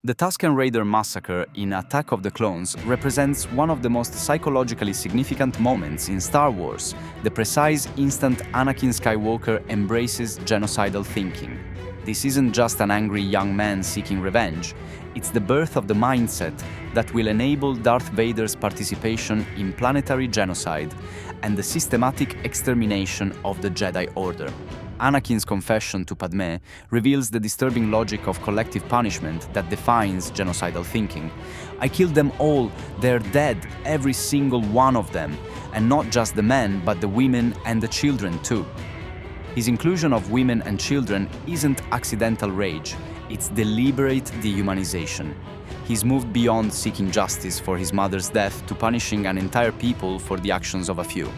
The Tusken Raider massacre in Attack of the Clones represents one of the most psychologically significant moments in Star Wars, the precise instant Anakin Skywalker embraces genocidal thinking. This isn't just an angry young man seeking revenge, it's the birth of the mindset that will enable Darth Vader's participation in planetary genocide and the systematic extermination of the Jedi Order. Anakin's confession to Padme reveals the disturbing logic of collective punishment that defines genocidal thinking. I killed them all, they're dead, every single one of them, and not just the men, but the women and the children too. His inclusion of women and children isn't accidental rage, it's deliberate dehumanization. He's moved beyond seeking justice for his mother's death to punishing an entire people for the actions of a few.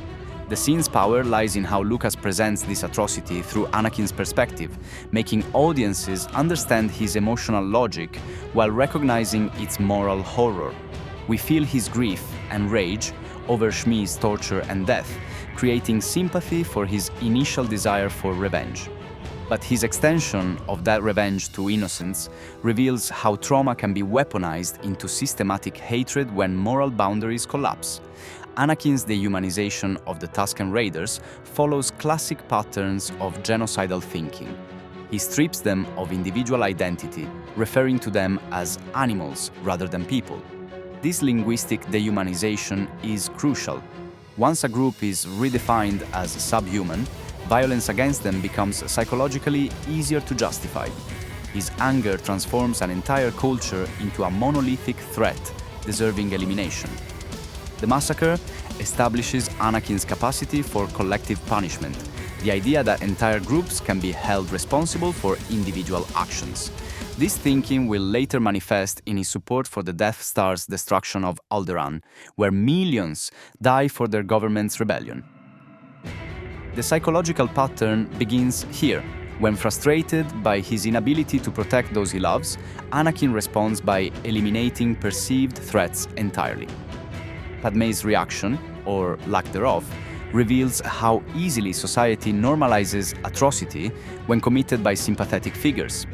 The scene's power lies in how Lucas presents this atrocity through Anakin's perspective, making audiences understand his emotional logic while recognizing its moral horror. We feel his grief and rage over Shmi's torture and death, creating sympathy for his initial desire for revenge. But his extension of that revenge to innocence reveals how trauma can be weaponized into systematic hatred when moral boundaries collapse. Anakin's dehumanization of the Tusken Raiders follows classic patterns of genocidal thinking. He strips them of individual identity, referring to them as animals rather than people. This linguistic dehumanization is crucial. Once a group is redefined as subhuman, violence against them becomes psychologically easier to justify. His anger transforms an entire culture into a monolithic threat, deserving elimination. The massacre establishes Anakin's capacity for collective punishment, the idea that entire groups can be held responsible for individual actions. This thinking will later manifest in his support for the Death Star's destruction of Alderaan, where millions die for their government's rebellion. The psychological pattern begins here. When frustrated by his inability to protect those he loves, Anakin responds by eliminating perceived threats entirely. Padme's reaction, or lack thereof, reveals how easily society normalizes atrocity when committed by sympathetic figures.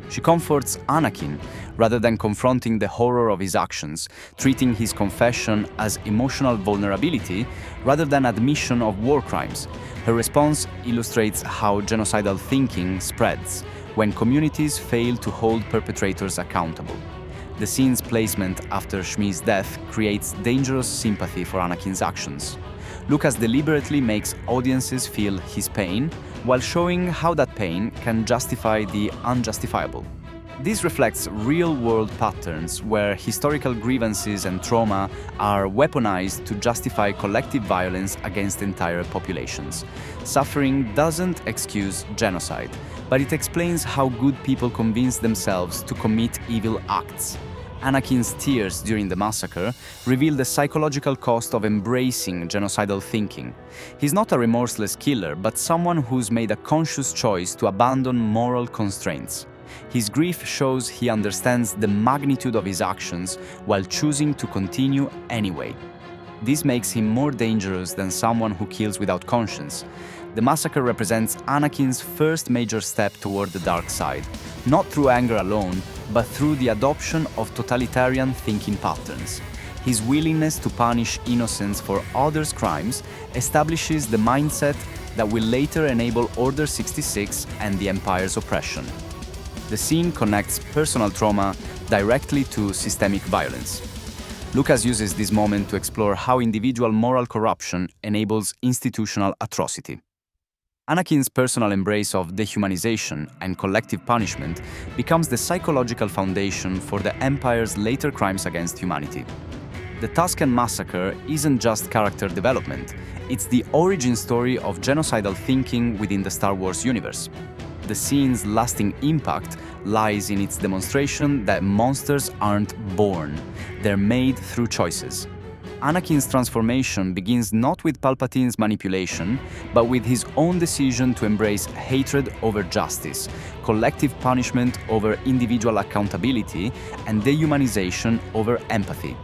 She comforts Anakin rather than confronting the horror of his actions, treating his confession as emotional vulnerability rather than admission of war crimes. Her response illustrates how genocidal thinking spreads when communities fail to hold perpetrators accountable. The scene's placement after Shmi's death creates dangerous sympathy for Anakin's actions. Lucas deliberately makes audiences feel his pain while showing how that pain can justify the unjustifiable. This reflects real-world patterns where historical grievances and trauma are weaponized to justify collective violence against entire populations. Suffering doesn't excuse genocide, but it explains how good people convince themselves to commit evil acts. Anakin's tears during the massacre reveal the psychological cost of embracing genocidal thinking. He's not a remorseless killer, but someone who's made a conscious choice to abandon moral constraints. His grief shows he understands the magnitude of his actions while choosing to continue anyway. This makes him more dangerous than someone who kills without conscience. The massacre represents Anakin's first major step toward the dark side, not through anger alone, but through the adoption of totalitarian thinking patterns. His willingness to punish innocents for others' crimes establishes the mindset that will later enable Order 66 and the Empire's oppression. The scene connects personal trauma directly to systemic violence. Lucas uses this moment to explore how individual moral corruption enables institutional atrocity. Anakin's personal embrace of dehumanization and collective punishment becomes the psychological foundation for the Empire's later crimes against humanity. The Tusken Massacre isn't just character development, it's the origin story of genocidal thinking within the Star Wars universe. The scene's lasting impact lies in its demonstration that monsters aren't born, they're made through choices. Anakin's transformation begins not with Palpatine's manipulation, but with his own decision to embrace hatred over justice, collective punishment over individual accountability, and dehumanization over empathy.